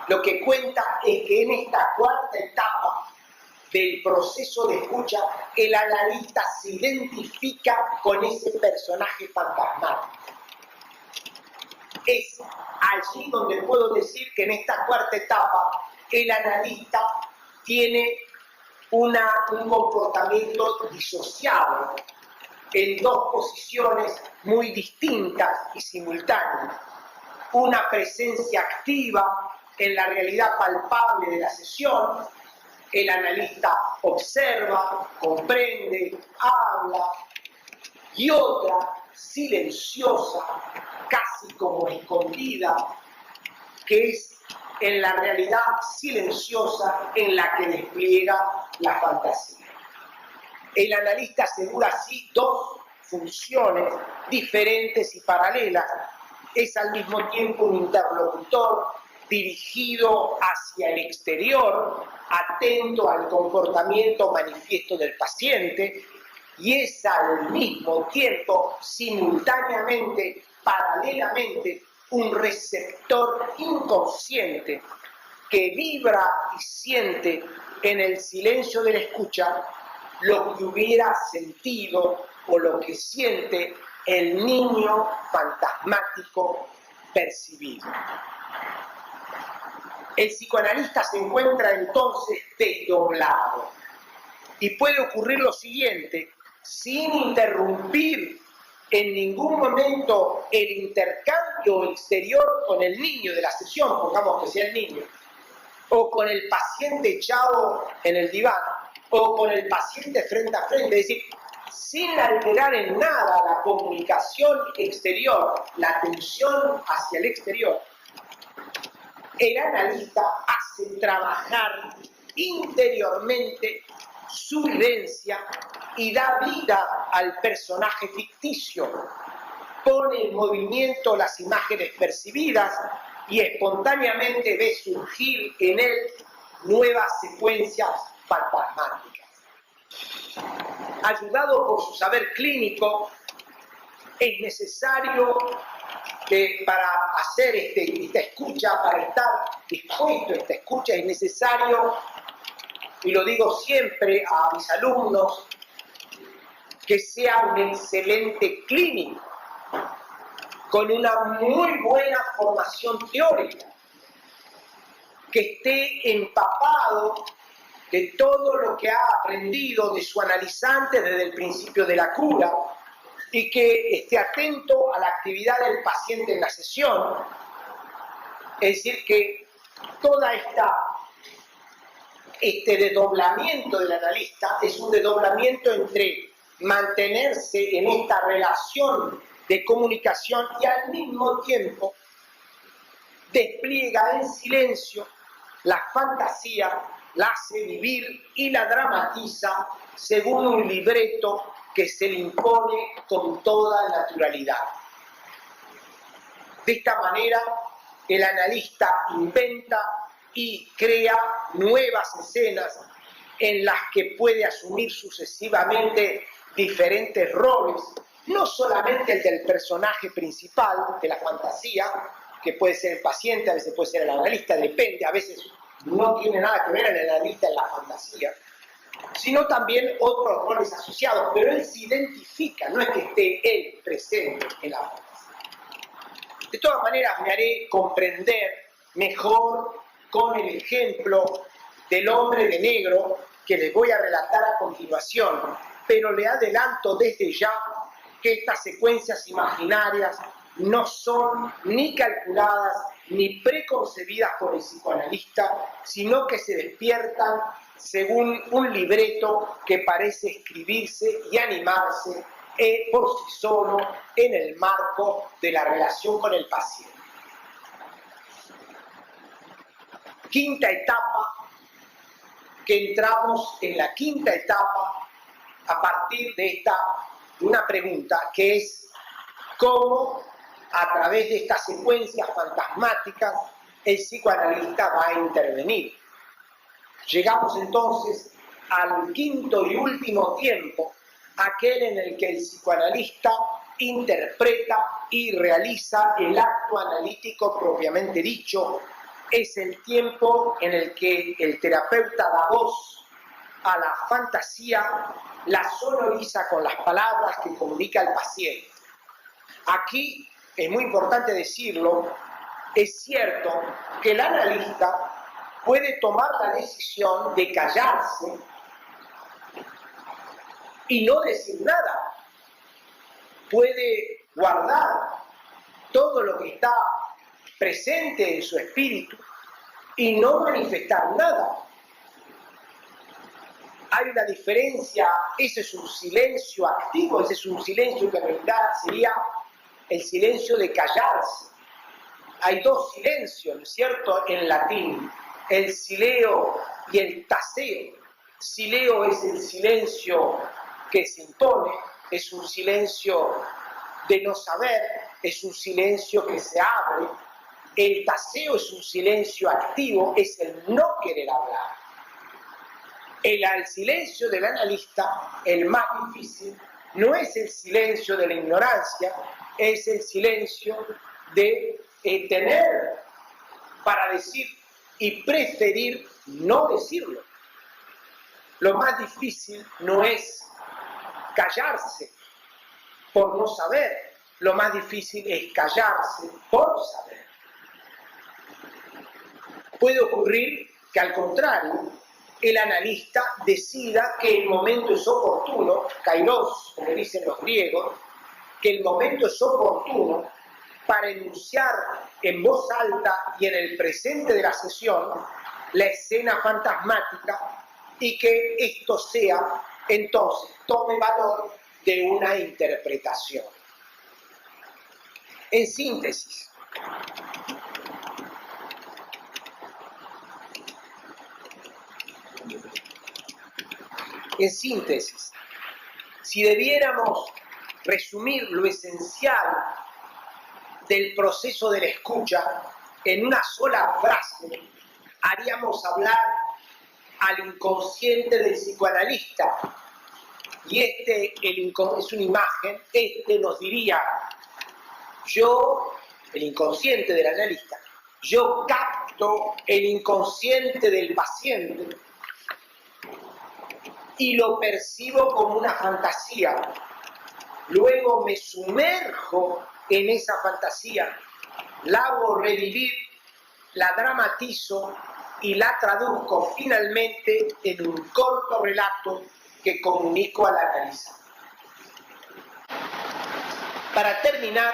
lo que cuenta es que en esta cuarta etapa del proceso de escucha, el analista se identifica con ese personaje fantasmático. Es allí donde puedo decir que en esta cuarta etapa el analista tiene un comportamiento disociado en dos posiciones muy distintas y simultáneas. Una presencia activa en la realidad palpable de la sesión. El analista observa, comprende, habla, y otra silenciosa, casi como escondida, que es en la realidad silenciosa en la que despliega la fantasía. El analista asegura así dos funciones diferentes y paralelas. Es al mismo tiempo un interlocutor dirigido hacia el exterior, atento al comportamiento manifiesto del paciente, y es al mismo tiempo, simultáneamente, paralelamente, un receptor inconsciente que vibra y siente en el silencio de la escucha lo que hubiera sentido o lo que siente el niño fantasmático percibido. El psicoanalista se encuentra entonces desdoblado y puede ocurrir lo siguiente: sin interrumpir en ningún momento el intercambio exterior con el niño de la sesión, pongamos que sea el niño, o con el paciente echado en el diván, o con el paciente frente a frente, es decir, sin alterar en nada la comunicación exterior, la atención hacia el exterior. El analista hace trabajar interiormente su vivencia y da vida al personaje ficticio, pone en movimiento las imágenes percibidas y espontáneamente ve surgir en él nuevas secuencias fantasmáticas. Ayudado por su saber clínico, es necesario que para hacer esta escucha, para estar dispuesto a esta escucha, es necesario, y lo digo siempre a mis alumnos, que sea un excelente clínico, con una muy buena formación teórica, que esté empapado de todo lo que ha aprendido de su analizante desde el principio de la cura y que esté atento a la actividad del paciente en la sesión. Es decir, que toda este desdoblamiento del analista es un desdoblamiento entre mantenerse en esta relación de comunicación y al mismo tiempo despliega en silencio la fantasía, la hace vivir y la dramatiza según un libreto que se le impone con toda naturalidad. De esta manera, el analista inventa y crea nuevas escenas en las que puede asumir sucesivamente diferentes roles, no solamente el del personaje principal de la fantasía, que puede ser el paciente, a veces puede ser el analista, depende, a veces no tiene nada que ver el analista en la fantasía, sino también otros roles asociados, pero él se identifica, no es que esté él presente en la fantasía. De todas maneras, me haré comprender mejor con el ejemplo del hombre de negro que les voy a relatar a continuación, pero le adelanto desde ya que estas secuencias imaginarias no son ni calculadas ni preconcebidas por el psicoanalista, sino que se despiertan según un libreto que parece escribirse y animarse por sí solo en el marco de la relación con el paciente. Quinta etapa, que entramos en la quinta etapa a partir de una pregunta que es cómo a través de estas secuencias fantasmáticas el psicoanalista va a intervenir. Llegamos entonces al quinto y último tiempo, aquel en el que el psicoanalista interpreta y realiza el acto analítico propiamente dicho. Es el tiempo en el que el terapeuta da voz a la fantasía, la sonoriza con las palabras que comunica al paciente. Aquí es muy importante decirlo, es cierto que el analista puede tomar la decisión de callarse y no decir nada. Puede guardar todo lo que está presente en su espíritu y no manifestar nada. Hay una diferencia, ese es un silencio activo, ese es un silencio que en realidad sería el silencio de callarse. Hay dos silencios, ¿no es cierto?, en latín, el sileo y el taseo. Sileo es el silencio que se impone, es un silencio de no saber, es un silencio que se abre. El taseo es un silencio activo, es el no querer hablar. El silencio del analista, el más difícil, no es el silencio de la ignorancia, es el silencio de tener para decir y preferir no decirlo. Lo más difícil no es callarse por no saber, lo más difícil es callarse por saber. Puede ocurrir que al contrario, el analista decida que el momento es oportuno, kairos, como dicen los griegos, que el momento es oportuno para enunciar en voz alta y en el presente de la sesión la escena fantasmática y que esto sea, entonces, tome valor de una interpretación. En síntesis, si debiéramos resumir lo esencial del proceso de la escucha en una sola frase, haríamos hablar al inconsciente del psicoanalista, Y es una imagen, nos diría, el inconsciente del analista, yo capto el inconsciente del paciente y lo percibo como una fantasía. Luego me sumerjo en esa fantasía, la hago revivir, la dramatizo y la traduzco finalmente en un corto relato que comunico al analista. Para terminar,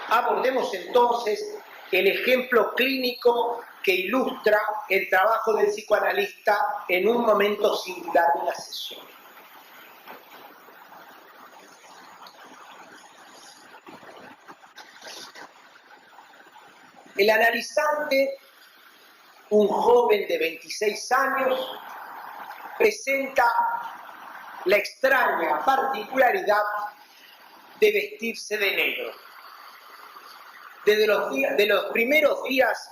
abordemos entonces el ejemplo clínico que ilustra el trabajo del psicoanalista en un momento singular de la sesión. El analizante, un joven de 26 años, presenta la extraña particularidad de vestirse de negro. Desde los primeros días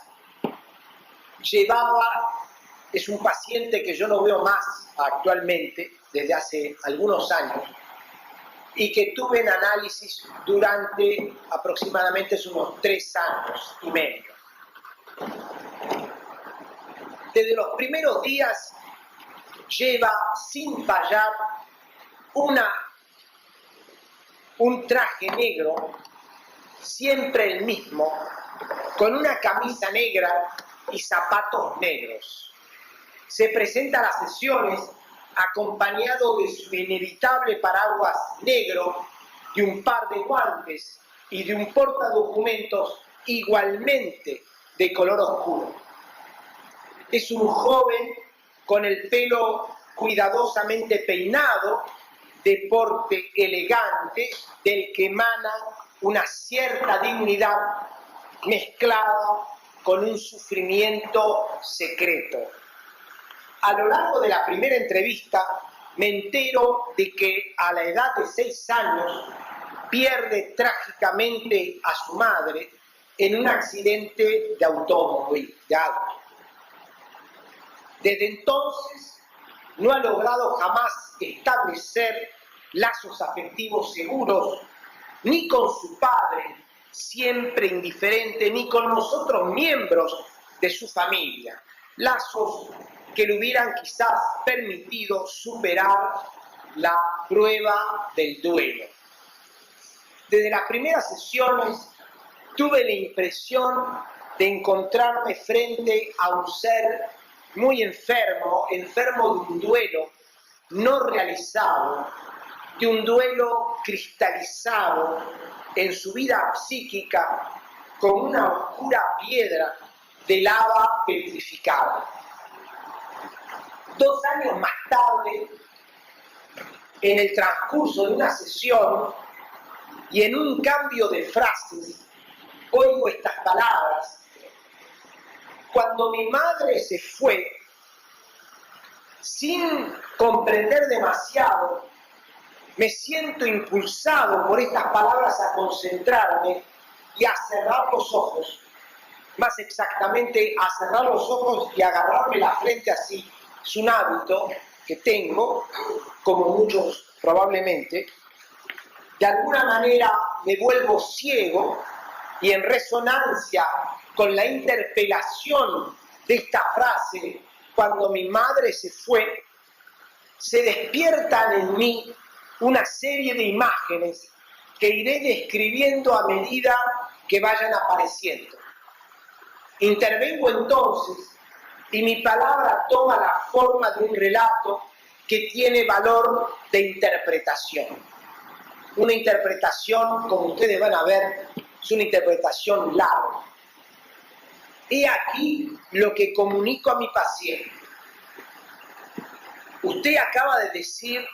es un paciente que yo no veo más actualmente, desde hace algunos años, y que tuve en análisis durante aproximadamente unos 3 años y medio. Desde los primeros días lleva sin fallar un traje negro, siempre el mismo, con una camisa negra y zapatos negros. Se presenta a las sesiones acompañado de su inevitable paraguas negro, de un par de guantes y de un portadocumentos igualmente de color oscuro. Es un joven con el pelo cuidadosamente peinado, de porte elegante, del que emana una cierta dignidad mezclada con un sufrimiento secreto. A lo largo de la primera entrevista me entero de que a la edad de 6 años pierde trágicamente a su madre en un accidente de automóvil, de auto. Desde entonces no ha logrado jamás establecer lazos afectivos seguros, ni con su padre, siempre indiferente, ni con los otros miembros de su familia. Lazos que le hubieran quizás permitido superar la prueba del duelo. Desde las primeras sesiones tuve la impresión de encontrarme frente a un ser muy enfermo de un duelo no realizado, de un duelo cristalizado en su vida psíquica con una oscura piedra de lava petrificada. 2 años más tarde, en el transcurso de una sesión y en un cambio de frases, oigo estas palabras: cuando mi madre se fue, sin comprender demasiado, me siento impulsado por estas palabras a concentrarme y a cerrar los ojos, más exactamente a cerrar los ojos y agarrarme la frente así. Es un hábito que tengo, como muchos probablemente. De alguna manera me vuelvo ciego y en resonancia con la interpelación de esta frase, cuando mi madre se fue, se despiertan en mí una serie de imágenes que iré describiendo a medida que vayan apareciendo. Intervengo entonces y mi palabra toma la forma de un relato que tiene valor de interpretación. Una interpretación, como ustedes van a ver, es una interpretación larga. He aquí lo que comunico a mi paciente. Usted acaba de decir,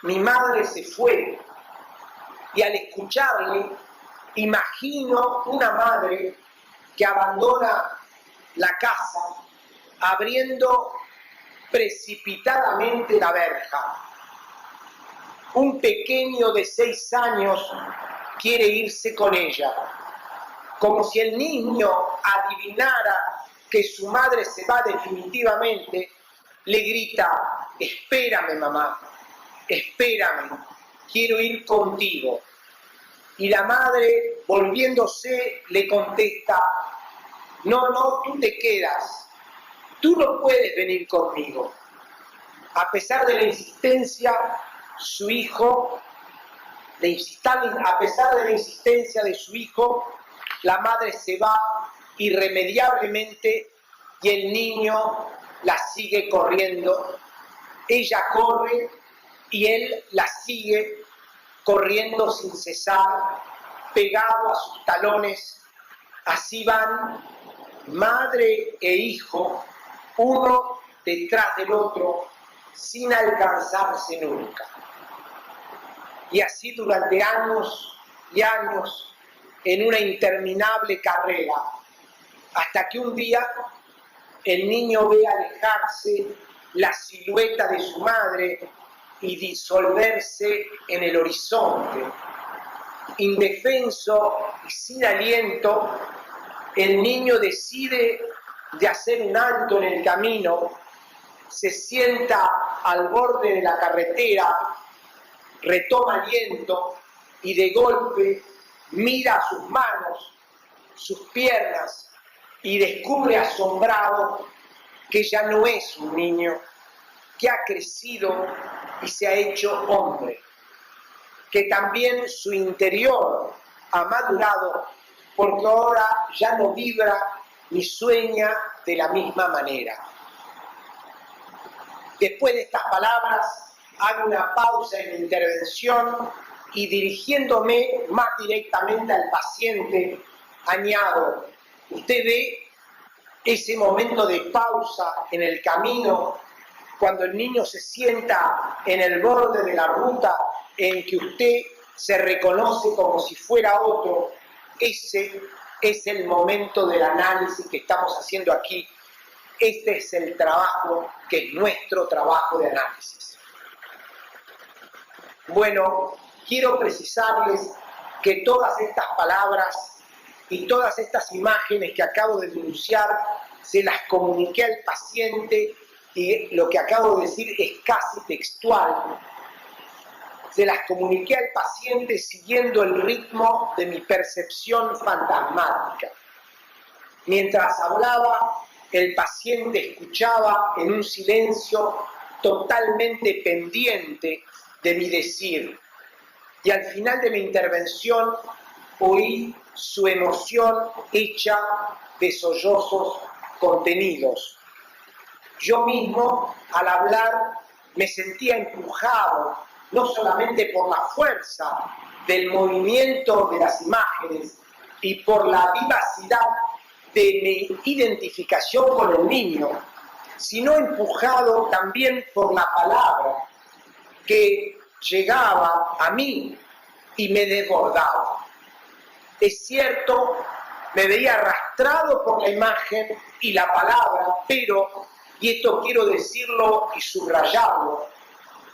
mi madre se fue, y al escucharle, imagino una madre que abandona la casa, abriendo precipitadamente la verja. Un pequeño de 6 años quiere irse con ella, como si el niño adivinara que su madre se va definitivamente. Le grita: espérame, mamá, espérame, quiero ir contigo. Y la madre, volviéndose, le contesta, no, tú te quedas, tú no puedes venir conmigo. A pesar de la insistencia, su hijo, a pesar de la insistencia de su hijo, la madre se va irremediablemente y el niño la sigue corriendo. Ella corre y él la sigue corriendo sin cesar, pegado a sus talones. Así van madre e hijo, uno detrás del otro, sin alcanzarse nunca. Y así durante años y años, en una interminable carrera, hasta que un día el niño ve alejarse la silueta de su madre y disolverse en el horizonte. Indefenso y sin aliento, el niño decide de hacer un alto en el camino, se sienta al borde de la carretera, retoma aliento y de golpe mira sus manos, sus piernas y descubre asombrado que ya no es un niño, que ha crecido y se ha hecho hombre, que también su interior ha madurado porque ahora ya no vibra ni sueña de la misma manera. Después de estas palabras, hago una pausa en mi intervención y dirigiéndome más directamente al paciente, añado, usted ve ese momento de pausa en el camino, cuando el niño se sienta en el borde de la ruta en que usted se reconoce como si fuera otro. Ese es el momento del análisis que estamos haciendo aquí. Este es el trabajo, que es nuestro trabajo de análisis. Bueno, quiero precisarles que todas estas palabras y todas estas imágenes que acabo de denunciar se las comuniqué al paciente y lo que acabo de decir es casi textual. Se las comuniqué al paciente siguiendo el ritmo de mi percepción fantasmática. Mientras hablaba, el paciente escuchaba en un silencio totalmente pendiente de mi decir. Y al final de mi intervención oí su emoción hecha de sollozos contenidos. Yo mismo, al hablar, me sentía empujado, no solamente por la fuerza del movimiento de las imágenes y por la vivacidad de mi identificación con el niño, sino empujado también por la palabra que llegaba a mí y me desbordaba. Es cierto, me veía arrastrado por la imagen y la palabra, pero, y esto quiero decirlo y subrayarlo,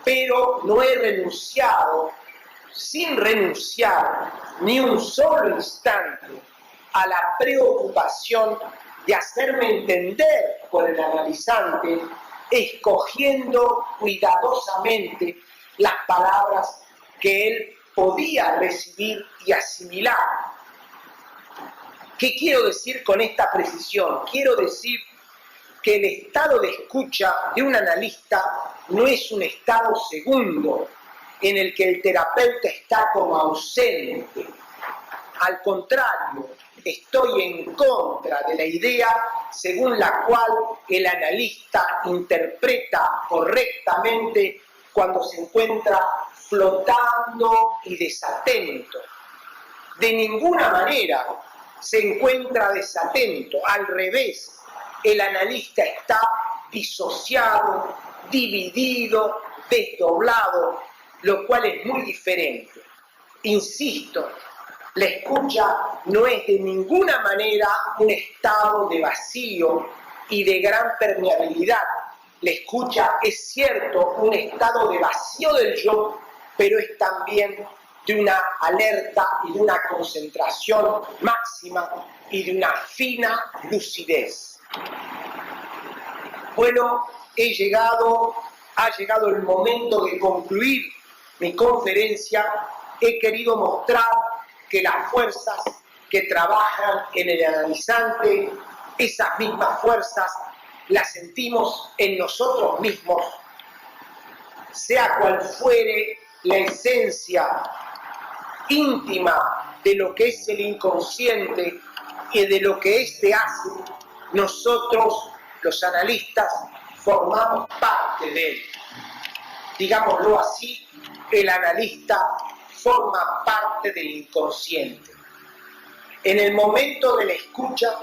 pero no he renunciado, sin renunciar ni un solo instante, a la preocupación de hacerme entender por el analizante, escogiendo cuidadosamente las palabras que él podía recibir y asimilar. ¿Qué quiero decir con esta precisión? Quiero decir que el estado de escucha de un analista no es un estado segundo en el que el terapeuta está como ausente. Al contrario, estoy en contra de la idea según la cual el analista interpreta correctamente cuando se encuentra flotando y desatento. De ninguna manera se encuentra desatento, al revés, el analista está disociado, dividido, desdoblado, lo cual es muy diferente. Insisto, la escucha no es de ninguna manera un estado de vacío y de gran permeabilidad. La escucha es cierto un estado de vacío del yo, pero es también de una alerta y de una concentración máxima y de una fina lucidez. Bueno, he llegado ha llegado el momento de concluir mi conferencia, he querido mostrar que las fuerzas que trabajan en el analizante, esas mismas fuerzas las sentimos en nosotros mismos, sea cual fuere la esencia íntima de lo que es el inconsciente y de lo que éste hace, nosotros, los analistas, formamos parte de él. Digámoslo así, el analista forma parte del inconsciente. En el momento de la escucha,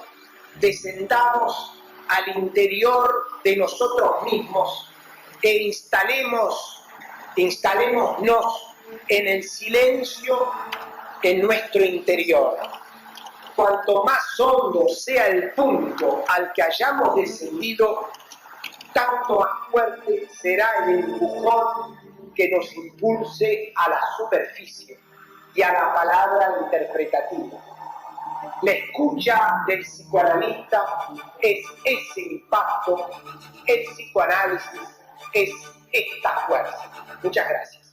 descendamos al interior de nosotros mismos e instalémonos en el silencio en nuestro interior. Cuanto más hondo sea el punto al que hayamos descendido, tanto más fuerte será el empujón que nos impulse a la superficie y a la palabra interpretativa. La escucha del psicoanalista es ese impacto, el psicoanálisis es esta fuerza. Muchas gracias.